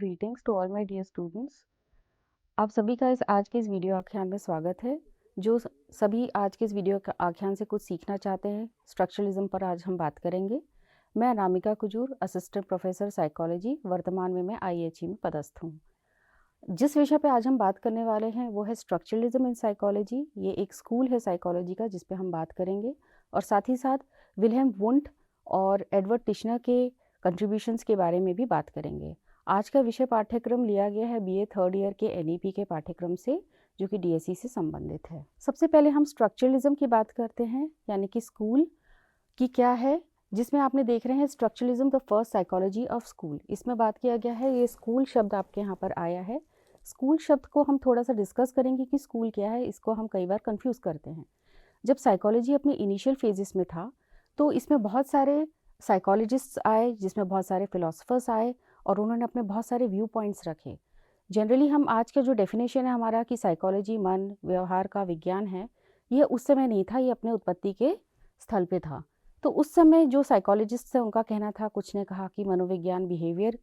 Greetings to all my dear students. आप सभी का आज के इस वीडियो आख्यान में स्वागत है। जो सभी आज के इस वीडियो आख्यान से कुछ सीखना चाहते हैं, स्ट्रक्चरलिज्म पर आज हम बात करेंगे। मैं Anamika Kujur, assistant professor psychology, वर्तमान में मैं IHE में पदस्थ हूँ। जिस विषय पे आज हम बात करने वाले हैं वो है स्ट्रक्चरलिज्म इन साइकोलॉजी। ये एक स्कूल है साइकोलॉजी का जिस पे हम बात करेंगे, और साथ ही साथ विल्हेम वुंट और एडवर्ड टिश्नर के कंट्रीब्यूशंस के बारे में भी बात करेंगे। आज का विषय पाठ्यक्रम लिया गया है BA थर्ड ईयर के NEP के पाठ्यक्रम से, जो कि DSE से संबंधित है। सबसे पहले हम स्ट्रक्चरलिज्म की बात करते हैं, यानी कि स्कूल की क्या है, जिसमें आपने देख रहे हैं structuralism the first psychology of school. इसमें बात किया गया है, ये स्कूल शब्द आपके यहाँ पर आया है। स्कूल शब्द को हम थोड़ा सा डिस्कस करेंगे कि स्कूल क्या है। इसको हम कई बार कंफ्यूज करते हैं। जब साइकोलॉजी अपने इनिशियल फेजेस में था तो इसमें बहुत सारे साइकोलॉजिस्ट्स आए, जिसमें बहुत सारे फिलोसफर्स आए और उन्होंने अपने बहुत सारे व्यू पॉइंट्स रखे। जनरली हम आज का जो डेफिनेशन है हमारा कि साइकोलॉजी मन व्यवहार का विज्ञान है, ये उस समय नहीं था, ये अपने उत्पत्ति के स्थल पे था। तो उस समय जो साइकोलॉजिस्ट है उनका कहना था, कुछ ने कहा कि मनोविज्ञान बिहेवियर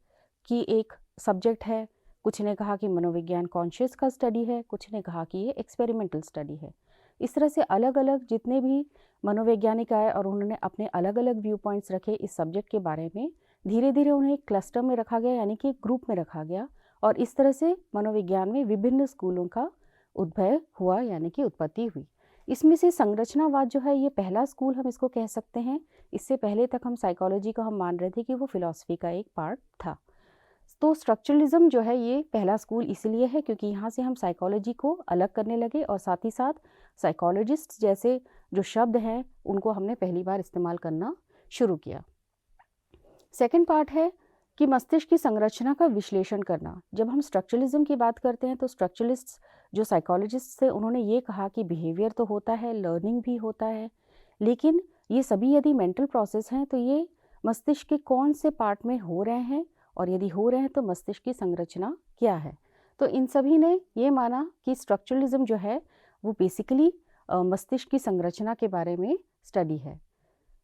की एक सब्जेक्ट है, कुछ ने कहा कि मनोविज्ञान कॉन्शियस का स्टडी है, कुछ ने कहा कि ये एक्सपेरिमेंटल स्टडी है। इस तरह से अलग अलग जितने भी मनोवैज्ञानिक आए और उन्होंने अपने अलग अलग व्यू पॉइंट्स रखे इस सब्जेक्ट के बारे में, धीरे धीरे उन्हें एक क्लस्टर में रखा गया, यानी कि एक ग्रुप में रखा गया, और इस तरह से मनोविज्ञान में विभिन्न स्कूलों का उद्भव हुआ, यानी कि उत्पत्ति हुई। इसमें से संरचनावाद जो है ये पहला स्कूल हम इसको कह सकते हैं। इससे पहले तक हम साइकोलॉजी को हम मान रहे थे कि वो फिलॉसफी का एक पार्ट था। तो स्ट्रक्चरलिज्म जो है ये पहला स्कूल इसलिए है क्योंकि यहाँ से हम साइकोलॉजी को अलग करने लगे, और साथ ही साथ साइकोलॉजिस्ट जैसे जो शब्द हैं उनको हमने पहली बार इस्तेमाल करना शुरू किया। सेकंड पार्ट है कि मस्तिष्क की संरचना का विश्लेषण करना। जब हम स्ट्रक्चरलिज्म की बात करते हैं तो स्ट्रक्चरलिस्ट जो साइकोलॉजिस्ट थे उन्होंने ये कहा कि बिहेवियर तो होता है, लर्निंग भी होता है, लेकिन ये सभी यदि मेंटल प्रोसेस हैं तो ये मस्तिष्क के कौन से पार्ट में हो रहे हैं, और यदि हो रहे हैं तो मस्तिष्क की संरचना क्या है। तो इन सभी ने ये माना कि स्ट्रक्चरलिज्म जो है वो बेसिकली मस्तिष्क की संरचना के बारे में स्टडी है।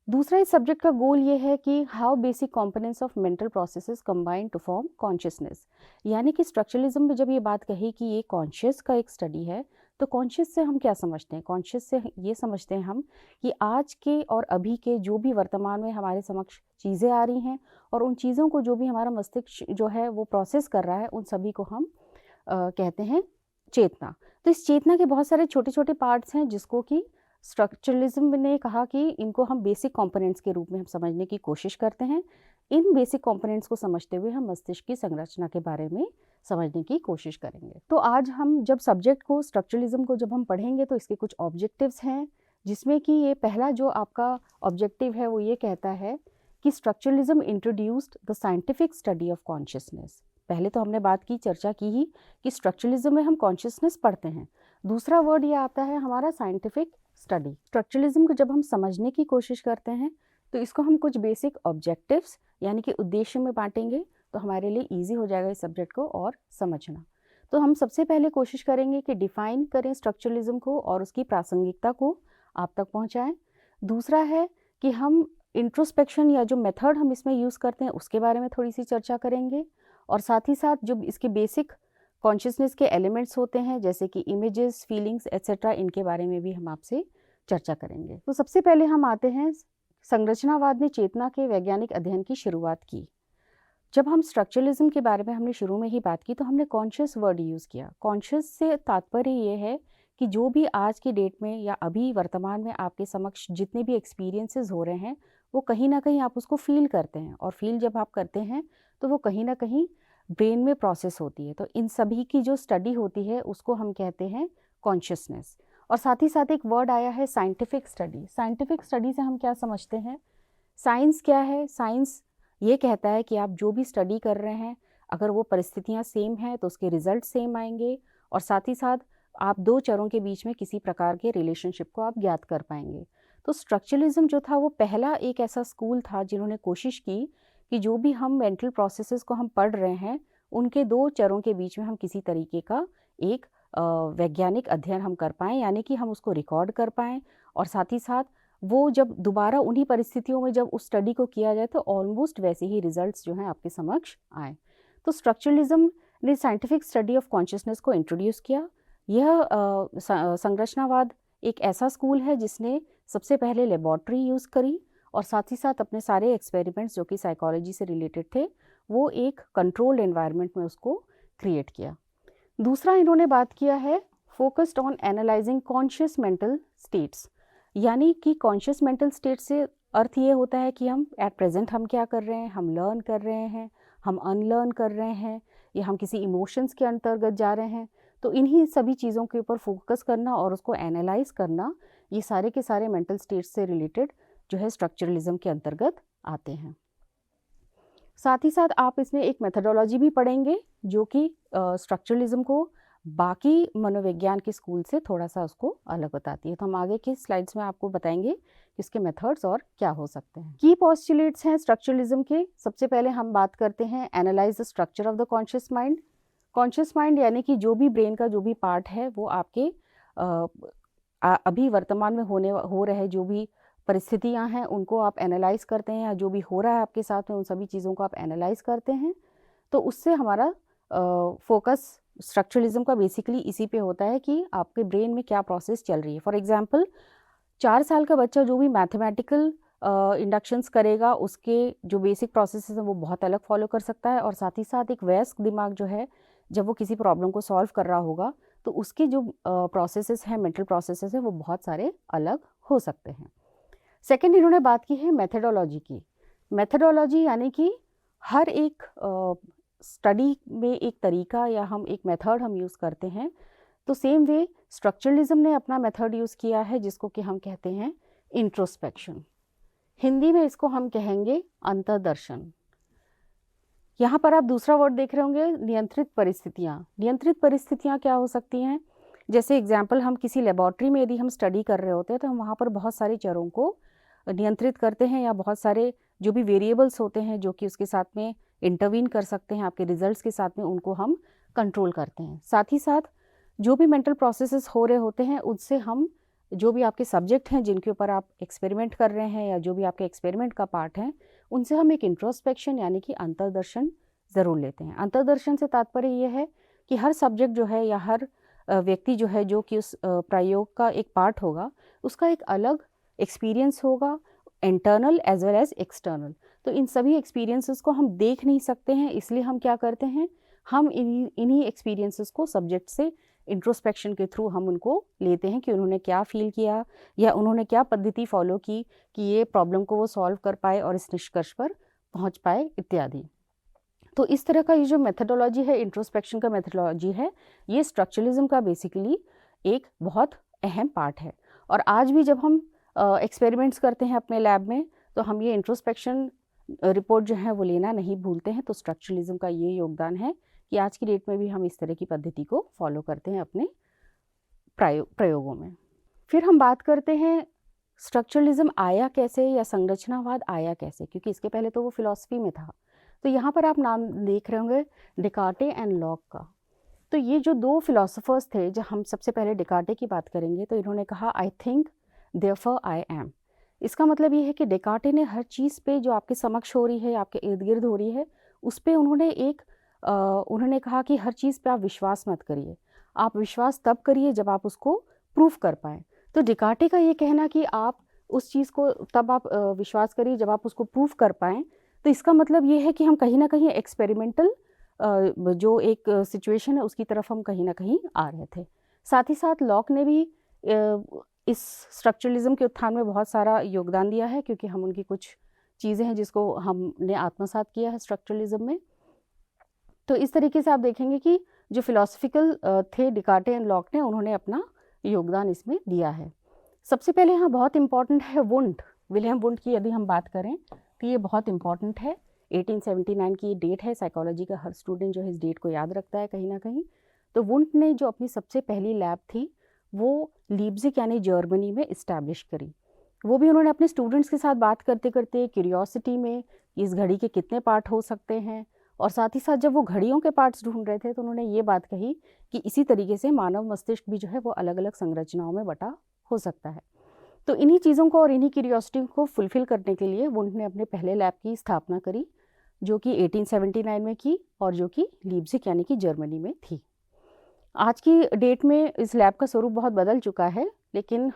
दूसरा इस सब्जेक्ट का गोल ये है कि how basic components of mental processes combine to form consciousness. यानी कि स्ट्रक्चरलिज्म में जब ये बात कही कि ये कॉन्शियस का एक स्टडी है, तो कॉन्शियस से हम क्या समझते हैं? कॉन्शियस से ये समझते हैं हम कि आज के और अभी के जो भी वर्तमान में हमारे समक्ष चीज़ें आ रही हैं, और उन चीज़ों को जो भी हमारा मस्तिष्क जो है वो प्रोसेस कर रहा है, उन सभी को हम कहते हैं चेतना। तो इस चेतना के बहुत सारे छोटे छोटे पार्ट्स हैं जिसको कि स्ट्रक्चरलिज्म ने कहा कि इनको हम बेसिक कंपोनेंट्स के रूप में हम समझने की कोशिश करते हैं। इन बेसिक कंपोनेंट्स को समझते हुए हम मस्तिष्क की संरचना के बारे में समझने की कोशिश करेंगे। तो आज हम जब सब्जेक्ट को स्ट्रक्चरलिज्म को जब हम पढ़ेंगे तो इसके कुछ ऑब्जेक्टिव्स हैं, जिसमें कि ये पहला जो आपका ऑब्जेक्टिव है वो ये कहता है कि structuralism introduced the scientific study of consciousness. पहले तो हमने बात की, चर्चा की ही कि स्ट्रक्चरलिज्म में हम कॉन्शियसनेस पढ़ते हैं। दूसरा वर्ड ये आता है हमारा साइंटिफिक स्टडी। स्ट्रक्चरलिज्म को जब हम समझने की कोशिश करते हैं तो इसको हम कुछ बेसिक ऑब्जेक्टिव्स यानी कि उद्देश्य में बांटेंगे, तो हमारे लिए इजी हो जाएगा इस सब्जेक्ट को और समझना। तो हम सबसे पहले कोशिश करेंगे कि डिफाइन करें स्ट्रक्चरलिज्म को और उसकी प्रासंगिकता को आप तक पहुंचाएं। दूसरा है कि हम इंट्रोस्पेक्शन या जो मेथड हम इसमें यूज़ करते हैं उसके बारे में थोड़ी सी चर्चा करेंगे, और साथ ही साथ जो इसके बेसिक कॉन्शियसनेस के एलिमेंट्स होते हैं जैसे कि इमेजेस, फीलिंग्स एट्सेट्रा, इनके बारे में भी हम आपसे चर्चा करेंगे। तो सबसे पहले हम आते हैं, संरचनावाद ने चेतना के वैज्ञानिक अध्ययन की शुरुआत की। जब हम स्ट्रक्चरलिज्म के बारे में हमने शुरू में ही बात की तो हमने कॉन्शियस वर्ड यूज़ किया। कॉन्शियस से तात्पर्य ये है कि जो भी आज की डेट में या अभी वर्तमान में आपके समक्ष जितने भी एक्सपीरियंसेस हो रहे हैं वो कहीं ना कहीं आप उसको फील करते हैं, और फील जब आप करते हैं तो वो कहीं ना कहीं ब्रेन में प्रोसेस होती है। तो इन सभी की जो स्टडी होती है उसको हम कहते हैं कॉन्शियसनेस। और साथ ही साथ एक वर्ड आया है साइंटिफिक स्टडी। साइंटिफिक स्टडी से हम क्या समझते हैं? साइंस क्या है? साइंस ये कहता है कि आप जो भी स्टडी कर रहे हैं अगर वो परिस्थितियाँ सेम हैं तो उसके रिजल्ट सेम आएंगे, और साथ ही साथ आप दो चरों के बीच में किसी प्रकार के रिलेशनशिप को आप ज्ञात कर पाएंगे। तो स्ट्रक्चरलिज्म जो था वो पहला एक ऐसा स्कूल था जिन्होंने कोशिश की कि जो भी हम मेंटल प्रोसेसेस को हम पढ़ रहे हैं उनके दो चरों के बीच में हम किसी तरीके का एक वैज्ञानिक अध्ययन हम कर पाएँ, यानी कि हम उसको रिकॉर्ड कर पाएँ, और साथ ही साथ वो जब दोबारा उन्हीं परिस्थितियों में जब उस स्टडी को किया जाए तो ऑलमोस्ट वैसे ही रिजल्ट्स जो हैं आपके समक्ष आए। तो स्ट्रक्चरलिज्म ने साइंटिफिक स्टडी ऑफ कॉन्शियसनेस को इंट्रोड्यूस किया। यह संरचनावाद एक ऐसा स्कूल है जिसने सबसे पहले लेबॉर्ट्री यूज़ करी और साथ ही साथ अपने सारे एक्सपेरिमेंट्स जो कि साइकोलॉजी से रिलेटेड थे वो एक कंट्रोल्ड एनवायरनमेंट में उसको क्रिएट किया। दूसरा इन्होंने बात किया है focused on analysing conscious mental states, यानी कि कॉन्शियस मेंटल स्टेट से अर्थ ये होता है कि हम एट प्रेजेंट हम क्या कर रहे हैं, हम लर्न कर रहे हैं, हम अनलर्न कर रहे हैं, या हम किसी इमोशंस के अंतर्गत जा रहे हैं। तो इन्हीं सभी चीज़ों के ऊपर फोकस करना और उसको एनालाइज करना, ये सारे के सारे मेंटल स्टेट्स से रिलेटेड जो है स्ट्रक्चरलिज्म के अंतर्गत आते हैं। साथ ही साथ आप इसमें एक मेथडोलॉजी भी पढ़ेंगे जो कि स्ट्रक्चरलिज्म को बाकी मनोविज्ञान के स्कूल से थोड़ा सा उसको अलग बताती है। तो हम आगे की स्लाइड्स में आपको बताएंगे कि इसके मेथड्स और क्या हो सकते हैं। की पोस्टुलेट्स हैं स्ट्रक्चरलिज्म के। सबसे पहले हम बात करते हैं analyse the structure of the conscious mind. Conscious mind यानी कि जो भी ब्रेन का जो भी पार्ट है वो आपके अभी वर्तमान में हो रहे जो भी परिस्थितियां हैं उनको आप एनालाइज करते हैं, या जो भी हो रहा है आपके साथ में उन सभी चीज़ों को आप एनालाइज करते हैं। तो उससे हमारा फोकस स्ट्रक्चरलिज्म का बेसिकली इसी पे होता है कि आपके ब्रेन में क्या प्रोसेस चल रही है। फॉर एग्जांपल 4 साल का बच्चा जो भी मैथमेटिकल इंडक्शंस करेगा उसके जो बेसिक प्रोसेसेस हैं वो बहुत अलग फॉलो कर सकता है, और साथ ही साथ एक वयस्क दिमाग जो है जब वो किसी प्रॉब्लम को सॉल्व कर रहा होगा तो उसके जो प्रोसेसेस हैं, मेंटल प्रोसेसेस हैं, वो बहुत सारे अलग हो सकते हैं। सेकेंड इन्होंने बात की है मेथडोलॉजी की। मेथडोलॉजी यानी कि हर एक स्टडी में एक तरीका या हम एक मेथड हम यूज़ करते हैं। तो सेम वे स्ट्रक्चरलिज्म ने अपना मेथड यूज़ किया है जिसको कि हम कहते हैं इंट्रोस्पेक्शन। हिंदी में इसको हम कहेंगे अंतर्दर्शन। यहाँ पर आप दूसरा वर्ड देख रहे होंगे नियंत्रित परिस्थितियाँ। नियंत्रित परिस्थितियाँ क्या हो सकती हैं? जैसे एग्जाम्पल हम किसी लेबॉर्ट्री में यदि हम स्टडी कर रहे होते हैं तो हम वहाँ पर बहुत सारे चरों को नियंत्रित करते हैं, या बहुत सारे जो भी वेरिएबल्स होते हैं जो कि उसके साथ में इंटरवीन कर सकते हैं आपके रिजल्ट्स के साथ में, उनको हम कंट्रोल करते हैं। साथ ही साथ जो भी मेंटल प्रोसेसेस हो रहे होते हैं उनसे हम जो भी आपके सब्जेक्ट हैं जिनके ऊपर आप एक्सपेरिमेंट कर रहे हैं या जो भी आपके एक्सपेरिमेंट का पार्ट है उनसे हम एक इंट्रोस्पेक्शन यानी कि अंतर्दर्शन ज़रूर लेते हैं। अंतर्दर्शन से तात्पर्य ये है कि हर सब्जेक्ट जो है या हर व्यक्ति जो है जो कि उस प्रयोग का एक पार्ट होगा उसका एक अलग एक्सपीरियंस होगा, internal as well as external. तो इन सभी एक्सपीरियंसेस को हम देख नहीं सकते हैं, इसलिए हम क्या करते हैं, हम इन्हीं एक्सपीरियंसेस को सब्जेक्ट से इंट्रोस्पेक्शन के थ्रू हम उनको लेते हैं कि उन्होंने क्या फील किया या उन्होंने क्या पद्धति फॉलो की कि ये प्रॉब्लम को वो सॉल्व कर पाए और इस निष्कर्ष पर पहुंच पाए इत्यादि। तो इस तरह का ये जो मेथडोलॉजी है, इंट्रोस्पेक्शन का मेथडोलॉजी है, ये स्ट्रक्चरलिज्म का बेसिकली एक बहुत अहम पार्ट है। और आज भी जब हम एक्सपेरिमेंट्स करते हैं अपने लैब में तो हम ये इंट्रोस्पेक्शन रिपोर्ट जो है वो लेना नहीं भूलते हैं। तो स्ट्रक्चरलिज्म का ये योगदान है कि आज की डेट में भी हम इस तरह की पद्धति को फॉलो करते हैं अपने प्रयोगों में। फिर हम बात करते हैं स्ट्रक्चरलिज्म आया कैसे या संरचनावाद आया कैसे, क्योंकि इसके पहले तो वो फिलॉसफी में था। तो यहाँ पर आप नाम देख रहे होंगे डिकार्टे एंड लॉक का। तो ये जो दो फिलोसोफर्स थे, जब हम सबसे पहले डिकार्टे की बात करेंगे तो इन्होंने कहा I think therefore I am. इसका मतलब ये है कि डिकार्टे ने हर चीज़ पे जो आपके समक्ष हो रही है, आपके इर्द गिर्द हो रही है, उस पर उन्होंने कहा कि हर चीज़ पे आप विश्वास मत करिए, आप विश्वास तब करिए जब आप उसको प्रूफ कर पाएँ। तो डिकार्टे का ये कहना कि आप उस चीज़ को तब आप विश्वास करिए जब आप उसको प्रूफ कर पाएँ, तो इसका मतलब ये है कि हम कहीं ना कहीं एक्सपेरिमेंटल जो एक सिचुएशन है उसकी तरफ हम कहीं ना कहीं आ रहे थे। साथ ही साथ लॉक ने भी इस स्ट्रक्चरलिज्म के उत्थान में बहुत सारा योगदान दिया है, क्योंकि हम उनकी कुछ चीज़ें हैं जिसको हमने आत्मसात किया है स्ट्रक्चरलिज्म में। तो इस तरीके से आप देखेंगे कि जो फिलोसफिकल थे डिकार्टे एंड लॉक ने, उन्होंने अपना योगदान इसमें दिया है। सबसे पहले यहाँ बहुत इम्पॉर्टेंट है वुंट, विलियम वुंट की यदि हम बात करें तो ये बहुत इम्पॉर्टेंट है। 1879 की डेट है, साइकोलॉजी का हर स्टूडेंट जो है इस डेट को याद रखता है कहीं ना कहीं। तो वुंट ने जो अपनी सबसे पहली लैब थी वो लीप्जिग यानी जर्मनी में इस्टेब्लिश करी। वो भी उन्होंने अपने स्टूडेंट्स के साथ बात करते करते क्यूरियोसिटी में इस घड़ी के कितने पार्ट हो सकते हैं, और साथ ही साथ जब वो घड़ियों के पार्ट्स ढूंढ रहे थे तो उन्होंने ये बात कही कि इसी तरीके से मानव मस्तिष्क भी जो है वो अलग अलग संरचनाओं में बटा हो सकता है। तो इन्हीं चीज़ों को और इन्हीं क्यूरियोसिटी को फुलफिल करने के लिए वुंट ने अपने पहले लैब की स्थापना करी, जो कि 1879 में की और जो कि लीप्जिग यानी कि जर्मनी में थी। आज की डेट में इस लैब का स्वरूप बहुत बदल चुका है, लेकिन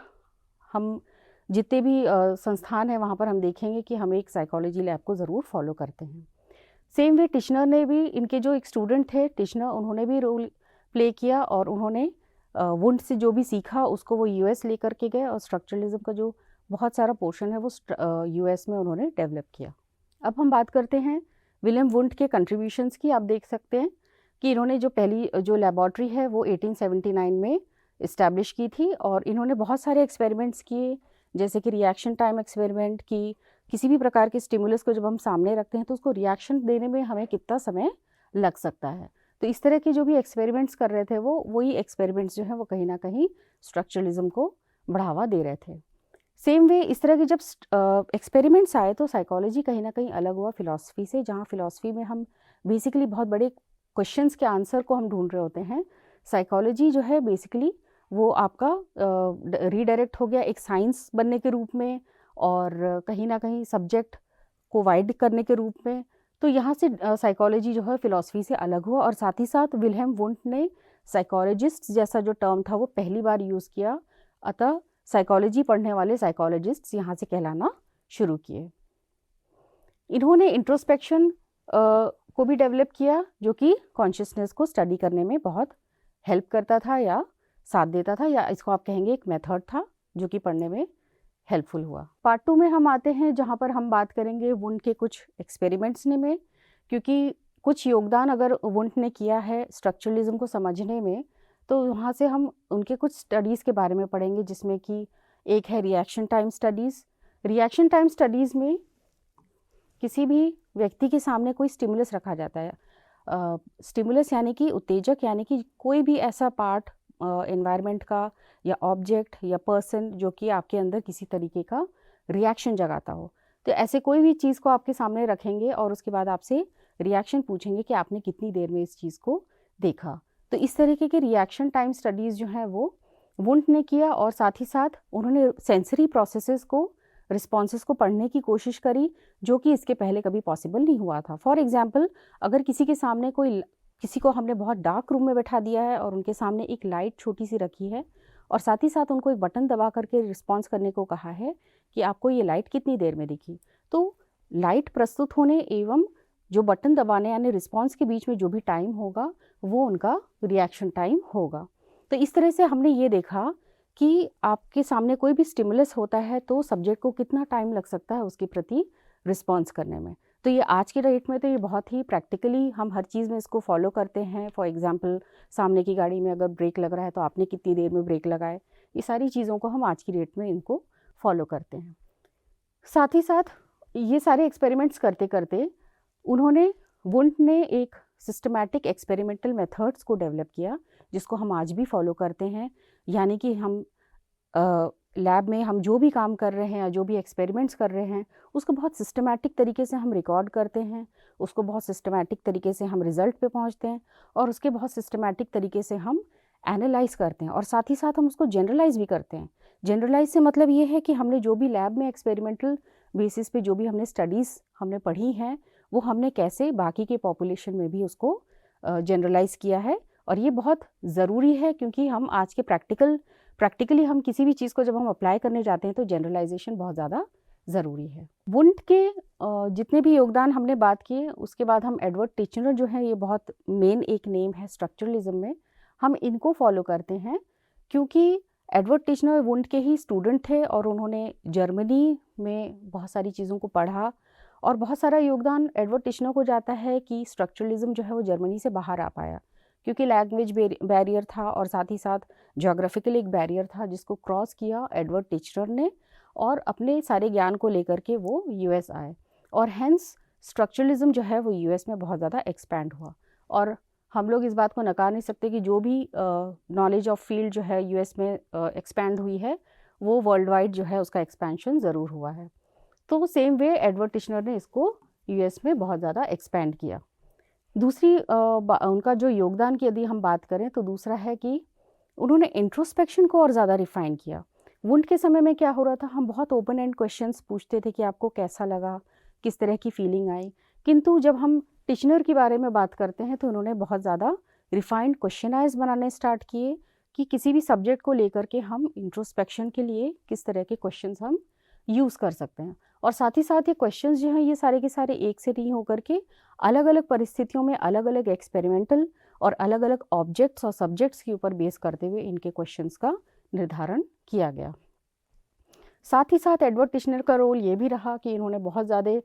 हम जितने भी संस्थान हैं वहाँ पर हम देखेंगे कि हम एक साइकोलॉजी लैब को ज़रूर फॉलो करते हैं। सेम वे टिश्नर ने भी, इनके जो एक स्टूडेंट थे टिश्नर, उन्होंने भी रोल प्ले किया और उन्होंने वुंड से जो भी सीखा उसको वो यूएस लेकर के गए और स्ट्रक्चरलिज्म का जो बहुत सारा पोर्शन है वो यूएस में उन्होंने डेवलप किया। अब हम बात करते हैं विलियम वुंड के कंट्रीब्यूशंस की। आप देख सकते हैं कि इन्होंने जो पहली जो लेबॉर्ट्री है वो 1879 में इस्टेब्लिश की थी और इन्होंने बहुत सारे एक्सपेरिमेंट्स किए, जैसे कि रिएक्शन टाइम एक्सपेरिमेंट की। किसी भी प्रकार के स्टिमुलस को जब हम सामने रखते हैं तो उसको रिएक्शन देने में हमें कितना समय लग सकता है। तो इस तरह के जो भी एक्सपेरिमेंट्स कर रहे थे वो वही एक्सपेरिमेंट्स जो हैं वो कहीं ना कहीं स्ट्रक्चरलिज्म को बढ़ावा दे रहे थे। सेम वे इस तरह के जब एक्सपेरिमेंट्स आए तो साइकोलॉजी कहीं ना कहीं अलग हुआ फिलॉसफी से, जहाँ फिलॉसफी में हम बेसिकली बहुत बड़े क्वेश्चंस के आंसर को हम ढूंढ रहे होते हैं। साइकोलॉजी जो है बेसिकली वो आपका रीडायरेक्ट हो गया एक साइंस बनने के रूप में और कहीं ना कहीं सब्जेक्ट को वाइड करने के रूप में। तो यहाँ से साइकोलॉजी जो है फिलॉसफी से अलग हुआ और साथ ही साथ विल्हेम वुंट ने साइकोलॉजिस्ट जैसा जो टर्म था वो पहली बार यूज़ किया। अतः साइकोलॉजी पढ़ने वाले साइकोलॉजिस्ट यहाँ से कहलाना शुरू किए। इन्होंने इंट्रोस्पेक्शन को भी डेवलप किया, जो कि कॉन्शियसनेस को स्टडी करने में बहुत हेल्प करता था या साथ देता था, या इसको आप कहेंगे एक मेथड था जो कि पढ़ने में हेल्पफुल हुआ। पार्ट 2 में हम आते हैं जहाँ पर हम बात करेंगे वुंट के कुछ एक्सपेरिमेंट्स में, क्योंकि कुछ योगदान अगर वुंट ने किया है स्ट्रक्चरलिज्म को समझने में तो वहाँ से हम उनके कुछ स्टडीज़ के बारे में पढ़ेंगे, जिसमें कि एक है reaction time studies. Reaction time studies में किसी भी व्यक्ति के सामने कोई स्टिमुलस रखा जाता है। स्टिमुलस यानी कि उत्तेजक, यानी कि कोई भी ऐसा पार्ट एनवायरनमेंट का या ऑब्जेक्ट या पर्सन जो कि आपके अंदर किसी तरीके का रिएक्शन जगाता हो। तो ऐसे कोई भी चीज़ को आपके सामने रखेंगे और उसके बाद आपसे रिएक्शन पूछेंगे कि आपने कितनी देर में इस चीज़ को देखा। तो इस तरीके के रिएक्शन टाइम स्टडीज़ जो हैं वो वुंट ने किया और साथ ही साथ उन्होंने सेंसरी प्रोसेसेस को, रिस्पॉन्सेस को पढ़ने की कोशिश करी, जो कि इसके पहले कभी पॉसिबल नहीं हुआ था। फॉर एग्जाम्पल, अगर किसी के सामने किसी को हमने बहुत डार्क रूम में बैठा दिया है और उनके सामने एक लाइट छोटी सी रखी है और साथ ही साथ उनको एक बटन दबा करके रिस्पॉन्स करने को कहा है कि आपको ये लाइट कितनी देर में दिखी, तो लाइट प्रस्तुत होने एवं जो बटन दबाने यानी रिस्पॉन्स के बीच में जो भी टाइम होगा वो उनका रिएक्शन टाइम होगा। तो इस तरह से हमने ये देखा कि आपके सामने कोई भी स्टिमुलस होता है तो सब्जेक्ट को कितना टाइम लग सकता है उसके प्रति रिस्पॉन्स करने में। तो ये आज के डेट में तो ये बहुत ही प्रैक्टिकली हम हर चीज़ में इसको फॉलो करते हैं। फॉर एग्जांपल, सामने की गाड़ी में अगर ब्रेक लग रहा है तो आपने कितनी देर में ब्रेक लगाए, ये सारी चीज़ों को हम आज की डेट में इनको फॉलो करते हैं। साथ ही साथ ये सारे एक्सपेरिमेंट्स करते करते वुंट ने एक सिस्टमैटिक एक्सपेरिमेंटल मेथड्स को डेवलप किया, जिसको हम आज भी फॉलो करते हैं। यानी कि हम लैब में हम जो भी काम कर रहे हैं या जो भी एक्सपेरिमेंट्स कर रहे हैं उसको बहुत सिस्टमैटिक तरीके से हम रिकॉर्ड करते हैं, उसको बहुत सिस्टमैटिक तरीके से हम रिज़ल्ट पे पहुंचते हैं और उसके बहुत सिस्टमैटिक तरीके से हम एनालाइज करते हैं और साथ ही साथ हम उसको जनरलाइज भी करते हैं। जनरलाइज से मतलब ये है कि हमने जो भी लैब में एक्सपेरिमेंटल बेसिस पे जो भी हमने स्टडीज़ हमने पढ़ी हैं वो हमने कैसे बाकी के पॉपुलेशन में भी उसको जनरलाइज किया है। और ये बहुत ज़रूरी है क्योंकि हम आज के प्रैक्टिकली हम किसी भी चीज़ को जब हम अप्लाई करने जाते हैं तो जनरलाइजेशन बहुत ज़्यादा ज़रूरी है। वुंट के जितने भी योगदान हमने बात किए, उसके बाद हम एडवर्ड टिचनर जो है, ये बहुत मेन एक नेम है स्ट्रक्चरलिज्म में, हम इनको फॉलो करते हैं क्योंकि एडवर्ड टिचनर वुंट के ही स्टूडेंट थे और उन्होंने जर्मनी में बहुत सारी चीज़ों को पढ़ा और बहुत सारा योगदान एडवर्ड टिचनर को जाता है कि स्ट्रक्चरलिज्म जो है वो जर्मनी से बाहर आ पाया, क्योंकि लैंग्वेज बैरियर था और साथ ही साथ जोग्राफिकल एक बैरियर था जिसको क्रॉस किया एडवर्ड टिचनर ने और अपने सारे ज्ञान को लेकर के वो यूएस आए और हैंस स्ट्रक्चरलिज्म जो है वो यूएस में बहुत ज़्यादा एक्सपैंड हुआ। और हम लोग इस बात को नकार नहीं सकते कि जो भी नॉलेज ऑफ फील्ड जो है यूएस में एक्सपैंड हुई है वो वर्ल्ड वाइड जो है उसका एक्सपेंशन ज़रूर हुआ है। तो सेम वे एडवर्ड टिचनर ने इसको यूएस में बहुत ज़्यादा एक्सपैंड किया। दूसरी उनका जो योगदान की यदि हम बात करें तो दूसरा है कि उन्होंने इंट्रोस्पेक्शन को और ज़्यादा रिफ़ाइन किया। वुंट के समय में क्या हो रहा था, हम बहुत ओपन एंड क्वेश्चंस पूछते थे कि आपको कैसा लगा, किस तरह की फीलिंग आई, किंतु जब हम टिचनर के बारे में बात करते हैं तो उन्होंने बहुत ज़्यादा रिफाइंड क्वेश्चनाइज बनाने स्टार्ट किए कि किसी भी सब्जेक्ट को लेकर के हम इंट्रोस्पेक्शन के लिए किस तरह के क्वेश्चंस हम यूज़ कर सकते हैं। और साथ ही साथ ये क्वेश्चंस जो हैं ये सारे के सारे एक से नहीं होकर के अलग अलग परिस्थितियों में अलग अलग एक्सपेरिमेंटल और अलग अलग ऑब्जेक्ट्स और सब्जेक्ट्स के ऊपर बेस करते हुए इनके क्वेश्चंस का निर्धारण किया गया। साथ ही साथ एडवर्ड टिशनर का रोल ये भी रहा कि इन्होंने बहुत ज़्यादा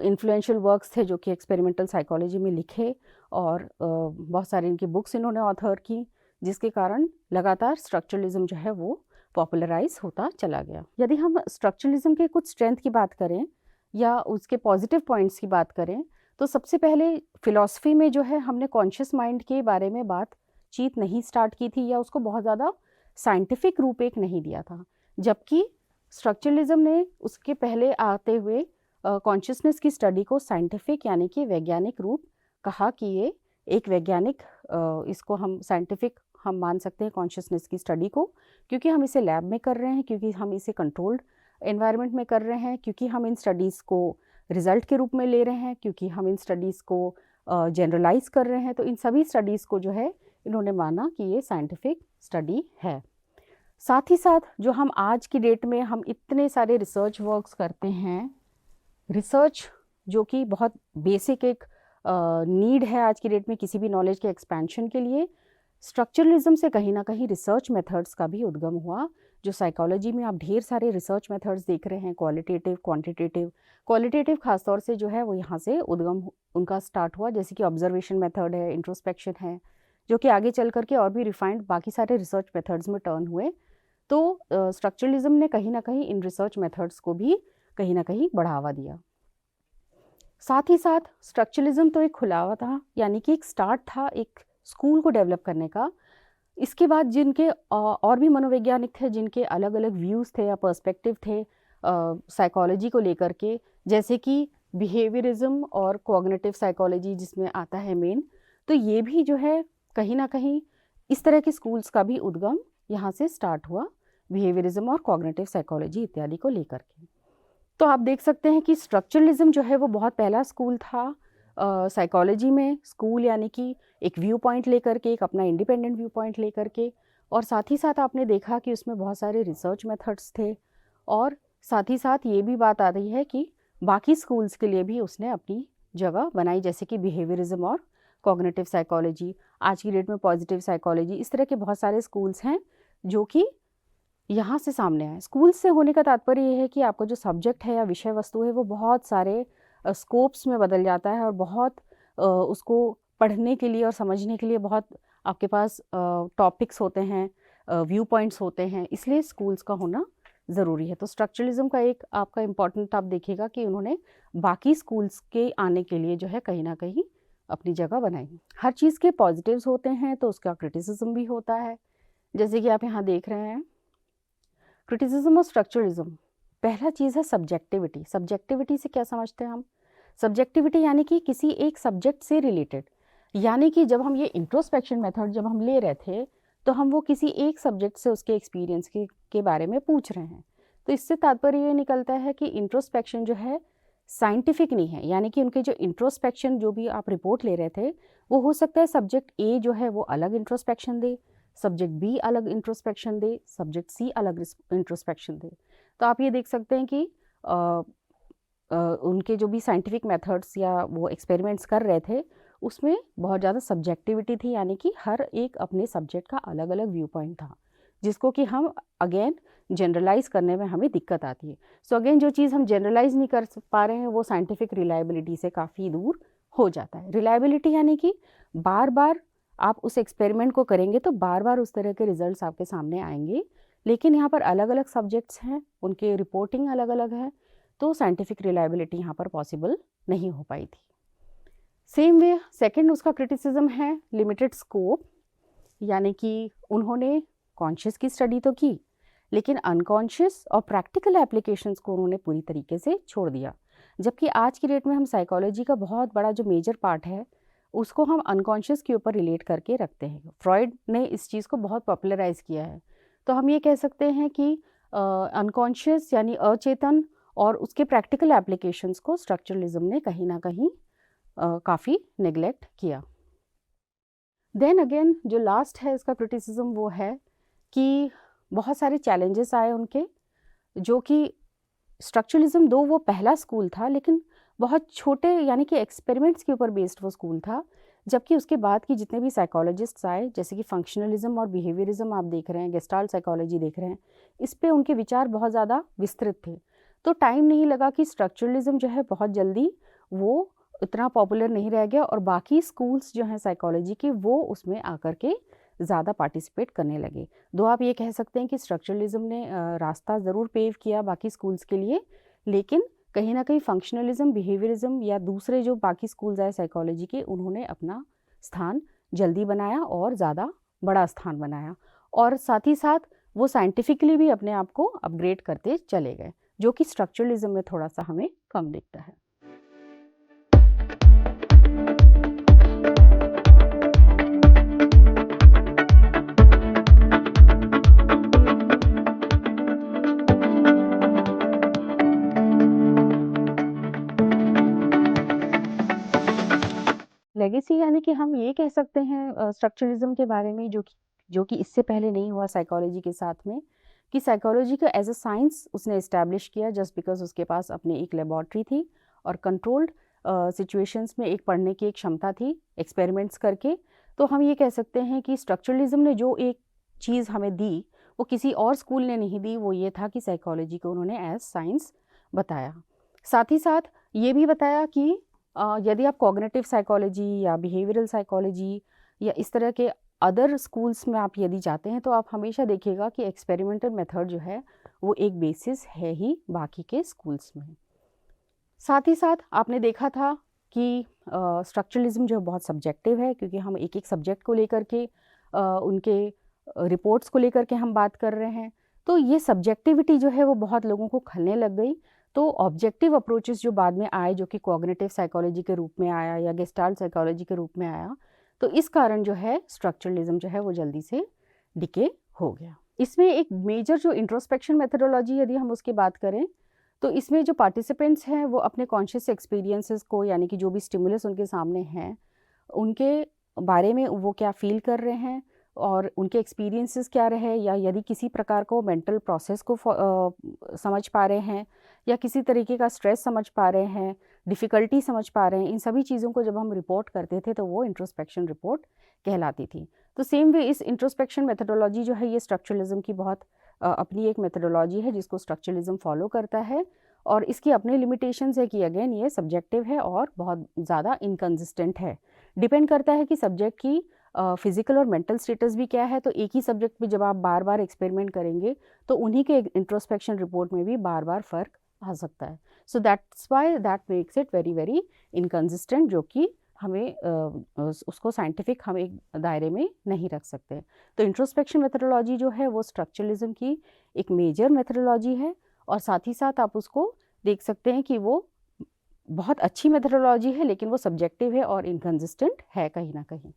इन्फ्लुएंशियल वर्क्स थे जो कि एक्सपेरिमेंटल साइकोलॉजी में लिखे और बहुत सारी इनकी बुक्स इन्होंने ऑथर की, जिसके कारण लगातार स्ट्रक्चरलिज्म जो है वो पॉपुलराइज होता चला गया। यदि हम स्ट्रक्चरलिज्म के कुछ स्ट्रेंथ की बात करें या उसके पॉजिटिव पॉइंट्स की बात करें तो सबसे पहले फिलॉसफी में जो है हमने कॉन्शियस माइंड के बारे में बातचीत नहीं स्टार्ट की थी या उसको बहुत ज़्यादा साइंटिफिक रूप एक नहीं दिया था, जबकि स्ट्रक्चरलिज्म ने उसके पहले आते हुए कॉन्शियसनेस की स्टडी को साइंटिफिक यानी कि वैज्ञानिक रूप कहा कि ये एक वैज्ञानिक इसको हम साइंटिफिक हम मान सकते हैं कॉन्शियसनेस की स्टडी को, क्योंकि हम इसे लैब में कर रहे हैं, क्योंकि हम इसे कंट्रोल्ड एनवायरनमेंट में कर रहे हैं, क्योंकि हम इन स्टडीज़ को रिजल्ट के रूप में ले रहे हैं, क्योंकि हम इन स्टडीज़ को जनरलाइज कर रहे हैं। तो इन सभी स्टडीज़ को जो है इन्होंने माना कि ये साइंटिफिक स्टडी है। साथ ही साथ जो हम आज की डेट में हम इतने सारे रिसर्च वर्क्स करते हैं, रिसर्च जो कि बहुत बेसिक एक नीड है आज की डेट में किसी भी नॉलेज के एक्सपेंशन के लिए, स्ट्रक्चरलिज्म से कहीं ना कहीं रिसर्च मेथड्स का भी उद्गम हुआ। जो साइकोलॉजी में आप ढेर सारे रिसर्च मेथड्स देख रहे हैं, क्वालिटेटिव क्वांटिटेटिव, क्वालिटेटिव खासतौर से जो है वो यहाँ से उद्गम उनका स्टार्ट हुआ, जैसे कि ऑब्जर्वेशन मेथड है, इंट्रोस्पेक्शन है, जो कि आगे चल करके और भी रिफाइंड बाकी सारे रिसर्च मेथड्स में टर्न हुए। तो स्ट्रक्चरलिज्म ने कहीं ना कहीं इन रिसर्च मेथड्स को भी कहीं ना कहीं बढ़ावा दिया। साथ ही साथ स्ट्रक्चरलिज्म तो एक खुलावा था, यानी कि एक स्टार्ट था एक स्कूल को डेवलप करने का। इसके बाद जिनके और भी मनोवैज्ञानिक थे जिनके अलग अलग व्यूज़ थे या पर्सपेक्टिव थे साइकोलॉजी को लेकर के, जैसे कि बिहेवियरिज्म और कॉग्निटिव साइकोलॉजी जिसमें आता है मेन, तो ये भी जो है कहीं ना कहीं इस तरह के स्कूल्स का भी उद्गम यहाँ से स्टार्ट हुआ, बिहेवियरिज्म और कॉग्निटिव साइकोलॉजी इत्यादि को लेकर के। तो आप देख सकते हैं कि स्ट्रक्चरलिज्म जो है वो बहुत पहला स्कूल था साइकोलॉजी में। स्कूल यानी कि एक व्यू पॉइंट लेकर के, एक अपना इंडिपेंडेंट व्यू पॉइंट लेकर के, और साथ ही साथ आपने देखा कि उसमें बहुत सारे रिसर्च मेथड्स थे, और साथ ही साथ ये भी बात आ रही है कि बाकी स्कूल्स के लिए भी उसने अपनी जगह बनाई, जैसे कि बिहेवियरिज्म और कॉग्निटिव साइकोलॉजी, आज की डेट में पॉजिटिव साइकोलॉजी, इस तरह के बहुत सारे स्कूल्स हैं जो कि यहाँ से सामने आए। स्कूल से होने का तात्पर्य ये है कि आपका जो सब्जेक्ट है या विषय वस्तु है वो बहुत सारे स्कोप्स में बदल जाता है और बहुत उसको पढ़ने के लिए और समझने के लिए बहुत आपके पास टॉपिक्स होते हैं, व्यू पॉइंट्स होते हैं, इसलिए स्कूल्स का होना ज़रूरी है। तो स्ट्रक्चरलिज्म का एक आपका इम्पॉर्टेंट आप देखिएगा कि उन्होंने बाकी स्कूल्स के आने के लिए जो है कहीं ना कहीं अपनी जगह बनाई। हर चीज़ के पॉजिटिव्स होते हैं तो उसका क्रिटिसिज्म भी होता है, जैसे कि आप यहाँ देख रहे हैं क्रिटिसिज्म और स्ट्रक्चरलिज्म। पहला चीज़ है सब्जेक्टिविटी। सब्जेक्टिविटी से क्या समझते हैं हम? सब्जेक्टिविटी यानी कि किसी एक सब्जेक्ट से रिलेटेड, यानी कि जब हम ये इंट्रोस्पेक्शन मेथड जब हम ले रहे थे तो हम वो किसी एक सब्जेक्ट से उसके एक्सपीरियंस के बारे में पूछ रहे हैं। तो इससे तात्पर्य ये निकलता है कि इंट्रोस्पेक्शन जो है साइंटिफिक नहीं है, यानी कि उनके जो इंट्रोस्पेक्शन जो भी आप रिपोर्ट ले रहे थे वो हो सकता है सब्जेक्ट ए जो है वो अलग इंट्रोस्पेक्शन दे, सब्जेक्ट बी अलग इंट्रोस्पेक्शन दे, सब्जेक्ट सी अलग इंट्रोस्पेक्शन दे। तो आप ये देख सकते हैं कि उनके जो भी साइंटिफिक मेथड्स या वो एक्सपेरिमेंट्स कर रहे थे उसमें बहुत ज़्यादा सब्जेक्टिविटी थी, यानी कि हर एक अपने सब्जेक्ट का अलग अलग व्यू पॉइंट था, जिसको कि हम अगेन जनरलाइज करने में हमें दिक्कत आती है। सो अगेन जो चीज़ हम जनरलाइज नहीं कर पा रहे हैं वो साइंटिफिक रिलायबिलिटी से काफ़ी दूर हो जाता है। रिलायबिलिटी यानी कि बार बार आप उस एक्सपेरिमेंट को करेंगे तो बार बार उस तरह के रिजल्ट्स आपके सामने आएंगे, लेकिन यहाँ पर अलग अलग सब्जेक्ट्स हैं, उनके रिपोर्टिंग अलग अलग है, तो साइंटिफिक रिलायबिलिटी यहाँ पर पॉसिबल नहीं हो पाई थी। सेम वे सेकंड उसका क्रिटिसिज्म है लिमिटेड स्कोप, यानी कि उन्होंने कॉन्शियस की स्टडी तो की लेकिन अनकॉन्शियस और प्रैक्टिकल एप्लीकेशंस को उन्होंने पूरी तरीके से छोड़ दिया। जबकि आज की डेट में हम साइकोलॉजी का बहुत बड़ा जो मेजर पार्ट है उसको हम अनकॉन्शियस के ऊपर रिलेट करके रखते हैं। फ्रॉइड ने इस चीज़ को बहुत पॉपुलराइज किया है। तो हम ये कह सकते हैं कि अनकॉन्शियस यानी अचेतन और उसके प्रैक्टिकल एप्लीकेशंस को स्ट्रक्चरलिज्म ने कहीं ना कहीं काफ़ी नेग्लेक्ट किया। देन अगेन जो लास्ट है इसका क्रिटिसिज्म वो है कि बहुत सारे चैलेंजेस आए उनके, जो कि स्ट्रक्चरलिज्म दो वो पहला स्कूल था लेकिन बहुत छोटे यानी कि एक्सपेरिमेंट्स के ऊपर बेस्ड वो स्कूल था, जबकि उसके बाद की जितने भी साइकोलॉजिस्ट्स आए जैसे कि फंक्शनलिज्म और बिहेवियरिज्म आप देख रहे हैं, गेस्टाल्ट साइकोलॉजी देख रहे हैं, इस पे उनके विचार बहुत ज़्यादा विस्तृत थे। तो टाइम नहीं लगा कि स्ट्रक्चरलिज्म जो है बहुत जल्दी वो इतना पॉपुलर नहीं रह गया और बाकी स्कूल्स जो हैं साइकोलॉजी के वो उसमें आकर के ज़्यादा पार्टिसिपेट करने लगे। दो आप ये कह सकते हैं कि स्ट्रक्चरलिज्म ने रास्ता ज़रूर पेव किया बाकी स्कूल्स के लिए, लेकिन कहीं ना कहीं फंक्शनलिज्म, बिहेवियरिज्म या दूसरे जो बाकी स्कूल्स आए साइकोलॉजी के, उन्होंने अपना स्थान जल्दी बनाया और ज़्यादा बड़ा स्थान बनाया, और साथ ही साथ वो साइंटिफिकली भी अपने आप को अपग्रेड करते चले गए, जो कि स्ट्रक्चरलिज्म में थोड़ा सा हमें कम दिखता है। लेगेसी यानी कि हम ये कह सकते हैं स्ट्रक्चरलिज्म के बारे में, जो कि इससे पहले नहीं हुआ साइकोलॉजी के साथ में, कि साइकोलॉजी को एज अ साइंस उसने इस्टेब्लिश किया जस्ट बिकॉज उसके पास अपनी एक लेबॉर्ट्री थी और कंट्रोल्ड सिचुएशंस में एक पढ़ने की एक क्षमता थी एक्सपेरिमेंट्स करके। तो हम ये कह सकते हैं कि स्ट्रक्चरलिज्म ने जो एक चीज़ हमें दी वो किसी और स्कूल ने नहीं दी, वो ये था कि साइकोलॉजी को उन्होंने एज साइंस बताया। साथ ही साथ ये भी बताया कि यदि आप कॉग्निटिव साइकोलॉजी या बिहेवियरल साइकोलॉजी या इस तरह के अदर स्कूल्स में आप यदि जाते हैं तो आप हमेशा देखिएगा कि एक्सपेरिमेंटल मेथड जो है वो एक बेसिस है ही बाकी के स्कूल्स में। साथ ही साथ आपने देखा था कि स्ट्रक्चरलिज्म जो बहुत सब्जेक्टिव है, क्योंकि हम एक एक सब्जेक्ट को लेकर के उनके रिपोर्ट्स को लेकर के हम बात कर रहे हैं, तो ये सब्जेक्टिविटी जो है वो बहुत लोगों को खलने लग गई। तो ऑब्जेक्टिव अप्रोचेस जो बाद में आए, जो कि कॉग्निटिव साइकोलॉजी के रूप में आया या गेस्टाल्ट साइकोलॉजी के रूप में आया, तो इस कारण जो है स्ट्रक्चरलिज्म जो है वो जल्दी से डिके हो गया। इसमें एक मेजर जो इंट्रोस्पेक्शन मेथडोलॉजी यदि हम उसकी बात करें, तो इसमें जो पार्टिसिपेंट्स हैं वो अपने कॉन्शियस एक्सपीरियंसेस को, यानी कि जो भी स्टिमुलस उनके सामने हैं उनके बारे में वो क्या फील कर रहे हैं और उनके एक्सपीरियंसेस क्या रहे, या यदि किसी प्रकार को मेंटल प्रोसेस को समझ पा रहे हैं या किसी तरीके का स्ट्रेस समझ पा रहे हैं, डिफ़िकल्टी समझ पा रहे हैं, इन सभी चीज़ों को जब हम रिपोर्ट करते थे तो वो इंट्रोस्पेक्शन रिपोर्ट कहलाती थी। तो सेम वे इस इंट्रोस्पेक्शन मेथडोलॉजी जो है ये स्ट्रक्चरलिज्म की बहुत अपनी एक मेथडोलॉजी है जिसको स्ट्रक्चरलिज्म फॉलो करता है, और इसकी अपनी लिमिटेशंस है कि अगेन ये सब्जेक्टिव है और बहुत ज़्यादा इनकन्सिस्टेंट है। डिपेंड करता है कि सब्जेक्ट की फिजिकल और मेंटल स्टेटस भी क्या है। तो एक ही सब्जेक्ट पे जब आप बार बार एक्सपेरिमेंट करेंगे तो उन्हीं के इंट्रोस्पेक्शन रिपोर्ट में भी बार बार फ़र्क आ सकता है। So that's why that makes it very very inconsistent, जो कि हमें उसको साइंटिफिक हम एक दायरे में नहीं रख सकते। तो इंट्रोस्पेक्शन मेथडोलॉजी जो है वो स्ट्रक्चरलिज्म की एक मेजर मेथडोलॉजी है, और साथ ही साथ आप उसको देख सकते हैं कि वो बहुत अच्छी मेथडोलॉजी है, लेकिन वो सब्जेक्टिव है और इनकन्सिस्टेंट है कहीं ना कहीं।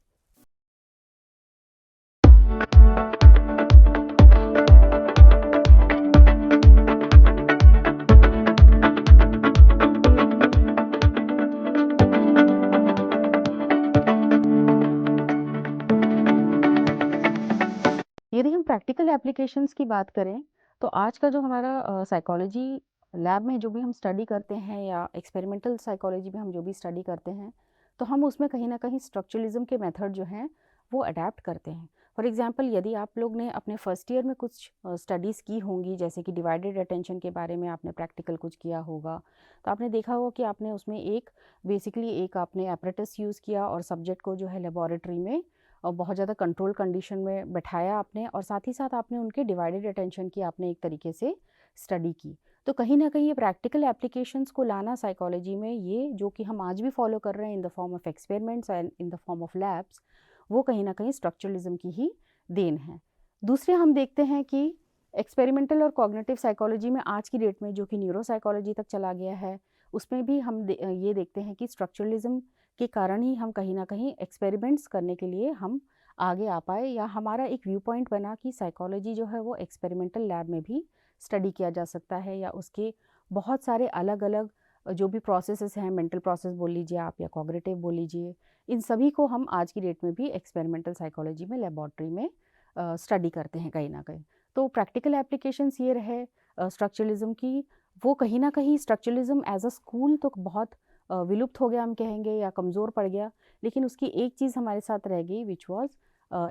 यदि हम प्रैक्टिकल एप्लीकेशंस की बात करें तो आज का जो हमारा साइकोलॉजी लैब में जो भी हम स्टडी करते हैं या एक्सपेरिमेंटल साइकोलॉजी में हम जो भी स्टडी करते हैं, तो हम उसमें कहीं ना कहीं स्ट्रक्चरलिज्म के मेथड जो हैं वो अडेप्ट करते हैं। फॉर एग्जांपल यदि आप लोग ने अपने फर्स्ट ईयर में कुछ स्टडीज़ की होंगी, जैसे कि डिवाइडेड अटेंशन के बारे में आपने प्रैक्टिकल कुछ किया होगा, तो आपने देखा होगा कि आपने उसमें एक बेसिकली एक आपने एपरेटस यूज़ किया और सब्जेक्ट को जो है लेबॉरेटरी में और बहुत ज़्यादा कंट्रोल कंडीशन में बैठाया आपने, और साथ ही साथ आपने उनके डिवाइडेड अटेंशन की आपने एक तरीके से स्टडी की। तो कहीं ना कहीं ये प्रैक्टिकल एप्लीकेशंस को लाना साइकोलॉजी में, ये जो कि हम आज भी फॉलो कर रहे हैं in the form of experiments and in the form of labs, वो कहीं ना कहीं स्ट्रक्चरलिज्म की ही देन है। दूसरे हम देखते हैं कि एक्सपेरिमेंटल और कॉग्निटिव साइकोलॉजी में आज की डेट में जो कि न्यूरो साइकोलॉजी तक चला गया है, उसमें भी हम ये देखते हैं कि स्ट्रक्चरलिज्म के कारण ही हम कहीं ना कहीं एक्सपेरिमेंट्स करने के लिए हम आगे आ पाए, या हमारा एक व्यू पॉइंट बना कि साइकोलॉजी जो है वो एक्सपेरिमेंटल लैब में भी स्टडी किया जा सकता है, या उसके बहुत सारे अलग अलग जो भी प्रोसेसेस हैं, मेंटल प्रोसेस बोल लीजिए आप या कॉग्निटिव बोल लीजिए, इन सभी को हम आज की डेट में भी एक्सपेरिमेंटल साइकोलॉजी में लेबॉर्ट्री में स्टडी करते हैं कहीं ना कहीं। तो प्रैक्टिकल एप्लीकेशंस ये रहे स्ट्रक्चरलिज्म की, वो कहीं ना कहीं स्ट्रक्चरलिज्म एज अ स्कूल तो बहुत विलुप्त हो गया हम कहेंगे या कमज़ोर पड़ गया, लेकिन उसकी एक चीज़ हमारे साथ रह गई विच वाज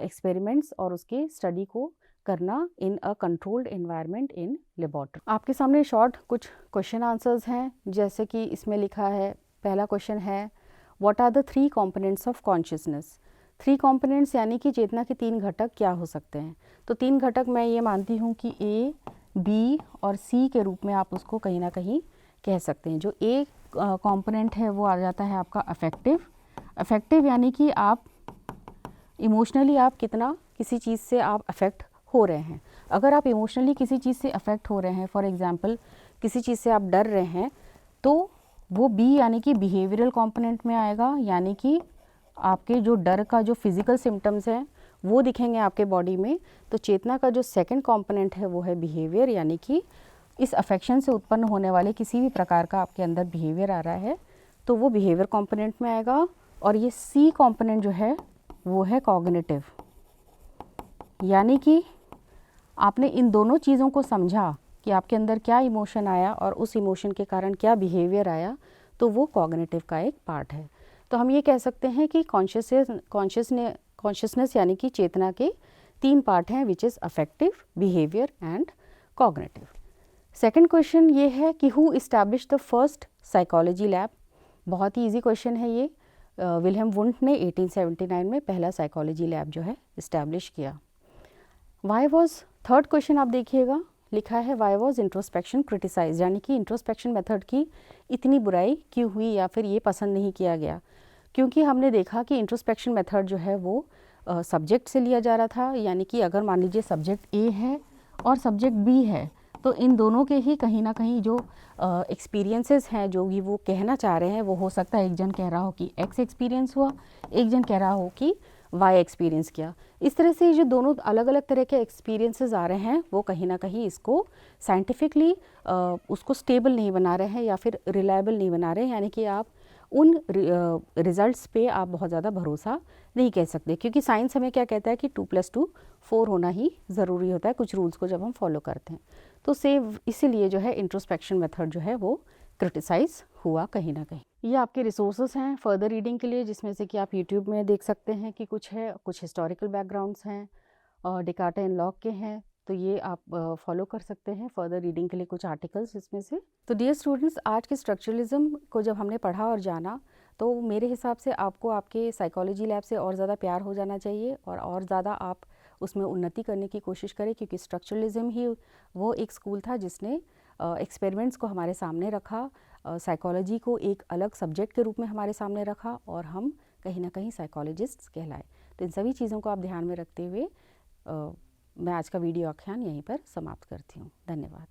एक्सपेरिमेंट्स और उसके स्टडी को करना in a controlled environment in laboratory. आपके सामने शॉर्ट कुछ क्वेश्चन आंसर्स हैं, जैसे कि इसमें लिखा है, पहला क्वेश्चन है what are the 3 components of consciousness. 3 components यानी कि चेतना के 3 घटक क्या हो सकते हैं। तो 3 घटक मैं ये मानती हूँ कि ए, बी और सी के रूप में आप उसको कहीं ना कहीं कह सकते हैं। जो ए कंपोनेंट है वो आ जाता है आपका अफेक्टिव। अफेक्टिव यानी कि आप इमोशनली आप कितना किसी चीज़ से आप अफेक्ट हो रहे हैं। अगर आप इमोशनली किसी चीज़ से अफेक्ट हो रहे हैं, फॉर एग्जांपल किसी चीज़ से आप डर रहे हैं, तो वो बी यानी कि बिहेवियरल कंपोनेंट में आएगा, यानी कि आपके जो डर का जो फिज़िकल सिम्टम्स हैं वो दिखेंगे आपके बॉडी में। तो चेतना का जो सेकंड कंपोनेंट है वो है बिहेवियर, यानी कि इस अफेक्शन से उत्पन्न होने वाले किसी भी प्रकार का आपके अंदर बिहेवियर आ रहा है तो वो बिहेवियर कंपोनेंट में आएगा। और ये सी कंपोनेंट जो है वो है कॉग्निटिव, यानी कि आपने इन दोनों चीज़ों को समझा कि आपके अंदर क्या इमोशन आया और उस इमोशन के कारण क्या बिहेवियर आया, तो वो कॉग्निटिव का एक पार्ट है। तो हम ये कह सकते हैं कि कॉन्शियसनेस यानी कि चेतना के 3 पार्ट हैं, which is affective, behaviour and cognitive. Second question ये है कि who establish the first psychology lab. बहुत ही ईजी क्वेश्चन है ये। विलियम वुंट ने 1879 में पहला साइकोलॉजी लैब जो है इस्टेब्लिश किया। वाई वॉज, थर्ड क्वेश्चन आप देखिएगा, लिखा है वाई वॉज इंट्रोस्पेक्शन क्रिटिसाइज, यानी कि इंट्रोस्पेक्शन मेथड की इतनी बुराई क्यों हुई या फिर ये पसंद नहीं किया गया। क्योंकि हमने देखा कि इंट्रोस्पेक्शन मेथड जो है वो सब्जेक्ट से लिया जा रहा था, यानी कि अगर मान लीजिए सब्जेक्ट ए है और सब्जेक्ट बी है, तो इन दोनों के ही कहीं ना कहीं जो एक्सपीरियंसेस हैं जो भी वो कहना चाह रहे हैं, वो हो सकता है एक जन कह रहा हो कि एक्स एक्सपीरियंस हुआ, एक जन कह रहा हो कि वाई एक्सपीरियंस किया। इस तरह से जो दोनों अलग अलग तरह के एक्सपीरियंसेस आ रहे हैं वो कहीं ना कहीं इसको साइंटिफिकली उसको स्टेबल नहीं बना रहे हैं या फिर रिलायबल नहीं बना रहे हैं, यानी कि आप उन रिज़ल्ट्स पे आप बहुत ज़्यादा भरोसा नहीं कह सकते, क्योंकि साइंस हमें क्या कहता है कि 2+2 4 होना ही ज़रूरी होता है कुछ रूल्स को जब हम फॉलो करते हैं। तो सेव इसीलिए जो है इंट्रोस्पेक्शन मेथड जो है वो क्रिटिसाइज हुआ कहीं ना कहीं। ये आपके रिसोर्सेज हैं फर्दर रीडिंग के लिए, जिसमें से कि आप यूट्यूब में देख सकते हैं कि कुछ है, कुछ हिस्टोरिकल बैकग्राउंड्स हैं और डिकार्ट एंड लॉक के हैं, तो ये आप फॉलो कर सकते हैं फर्दर रीडिंग के लिए कुछ आर्टिकल्स इसमें से। तो डियर स्टूडेंट्स, आज के स्ट्रक्चरलिज्म को जब हमने पढ़ा और जाना, तो मेरे हिसाब से आपको आपके साइकोलॉजी लैब से और ज़्यादा प्यार हो जाना चाहिए और ज़्यादा आप उसमें उन्नति करने की कोशिश करें, क्योंकि स्ट्रक्चरलिज्म ही वो एक स्कूल था जिसने एक्सपेरिमेंट्स को हमारे सामने रखा, साइकोलॉजी को एक अलग सब्जेक्ट के रूप में हमारे सामने रखा और हम कहीं ना कहीं साइकोलॉजिस्ट्स कहलाए। तो इन सभी चीज़ों को आप ध्यान में रखते हुए मैं आज का वीडियो आख्यान यहीं पर समाप्त करती हूँ। धन्यवाद।